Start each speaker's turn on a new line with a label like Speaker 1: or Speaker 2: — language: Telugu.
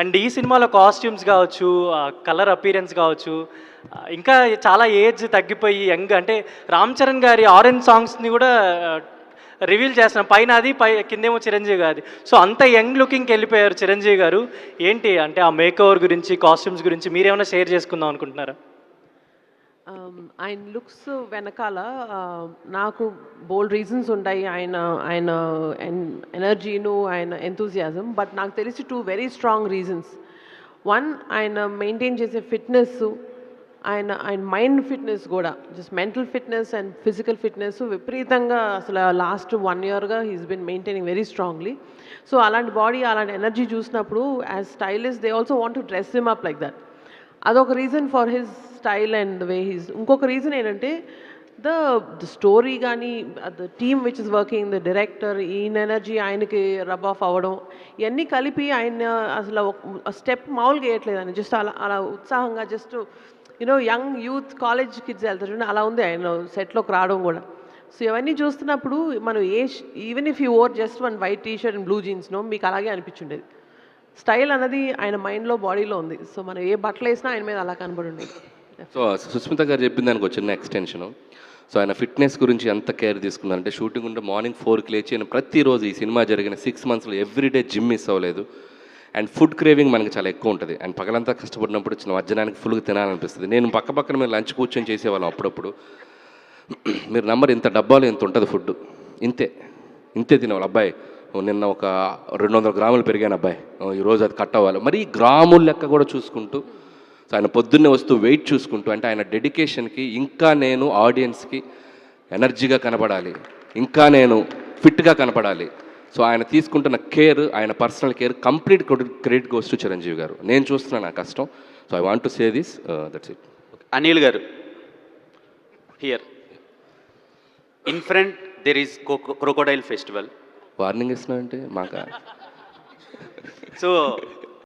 Speaker 1: అండ్ ఈ సినిమాలో కాస్ట్యూమ్స్ కావచ్చు, కలర్ అపీరెన్స్ కావచ్చు, ఇంకా చాలా ఏజ్ తగ్గిపోయి యంగ్ అంటే రామ్ చరణ్ గారి ఆరెంజ్ సాంగ్స్ని కూడా రివీల్ చేస్తున్నాం. పైన అది కిందేమో చిరంజీవి గారి. సో అంత యంగ్ లుకింగ్కి వెళ్ళిపోయారు చిరంజీవి గారు. ఏంటి అంటే ఆ మేక్ ఓవర్ గురించి, కాస్ట్యూమ్స్ గురించి మీరేమైనా షేర్ చేసుకుందాం అనుకుంటున్నారా?
Speaker 2: ఆయన లుక్స్ వెనకాల నాకు బోల్డ్ రీజన్స్ ఉంటాయి. ఆయన ఆయన ఎనర్జీను, ఆయన ఎంతూజియాజం. బట్ నాకు తెలిసి 2 వెరీ స్ట్రాంగ్ రీజన్స్. వన్, ఆయన మెయింటైన్ చేసే ఫిట్నెస్, ఆయన ఆయన మైండ్ ఫిట్నెస్ కూడా, just mental fitness and physical fitness విపరీతంగా అసలు లాస్ట్ 1 ఇయర్గా he's been maintaining very strongly. So అలాంటి బాడీ, అలాంటి ఎనర్జీ చూసినప్పుడు as stylist they also want to dress him up like that. అదొక reason for his style and way he's. ఇంకొక రీజన్ ఏంటంటే ద స్టోరీ కానీ, the team which is working, the director, ఈయన ఎనర్జీ ఆయనకి రబ్ ఆఫ్ అవ్వడం, ఇవన్నీ కలిపి ఆయన అసలు స్టెప్ మామూలుగా వేయట్లేదు. ఆయన జస్ట్ అలా అలా ఉత్సాహంగా, just you know young youth college kids వెళ్తారు చూడండి, అలా ఉంది ఆయన సెట్లోకి రావడం కూడా. సో ఇవన్నీ చూస్తున్నప్పుడు మనం even if you or just 1 white T shirt and blue జీన్స్నో మీకు అలాగే అనిపించుండేది. స్టైల్ అన్నది ఆయన మైండ్లో, బాడీలో ఉంది. సో మనం ఏ బట్టలు వేసినా ఆయన మీద అలా కనబడి ఉండేది.
Speaker 3: సో సుస్మిత గారు చెప్పిన దానికి ఒక చిన్న ఎక్స్టెన్షను. సో ఆయన ఫిట్నెస్ గురించి ఎంత కేర్ తీసుకున్నారంటే, షూటింగ్ ఉంటే మార్నింగ్ 4కి లేచి ఆయన ప్రతిరోజు ఈ సినిమా జరిగిన 6 మంత్స్లో ఎవ్రీడే జిమ్ మిస్ అవ్వలేదు. అండ్ ఫుడ్ క్రేవింగ్ మనకి చాలా ఎక్కువ ఉంటుంది. అండ్ పగలంతా కష్టపడినప్పుడు చిన్న మధ్యాహ్నానికి ఫుల్గా తినాలనిపిస్తుంది. నేను పక్కన మీరు లంచ్ కూర్చొని చేసేవాళ్ళం అప్పుడప్పుడు. మీరు నంబర్ ఇంత డబ్బాలో ఇంత ఉంటుంది ఫుడ్, ఇంతే తినేవాళ్ళు. అబ్బాయి నిన్న ఒక 200 గ్రాములు పెరిగాను అబ్బాయి, ఈరోజు అది కట్ అవ్వాలి. మరి గ్రాముల లెక్క కూడా చూసుకుంటూ, సో ఆయన పొద్దున్నే వస్తూ వెయిట్ చూసుకుంటూ, అంటే ఆయన డెడికేషన్కి ఇంకా నేను ఆడియన్స్కి ఎనర్జీగా కనపడాలి, ఇంకా నేను ఫిట్గా కనపడాలి. సో ఆయన తీసుకుంటున్న కేర్, ఆయన personal care complete credit goes to Chiranjeevi garu. నేను చూస్తున్నాను నా కష్టం. So I want to say this, that's it.
Speaker 4: Anil garu, here in front there is crocodile festival.
Speaker 3: Warning ఇస్తున్నా అంటే మాకా?
Speaker 4: సో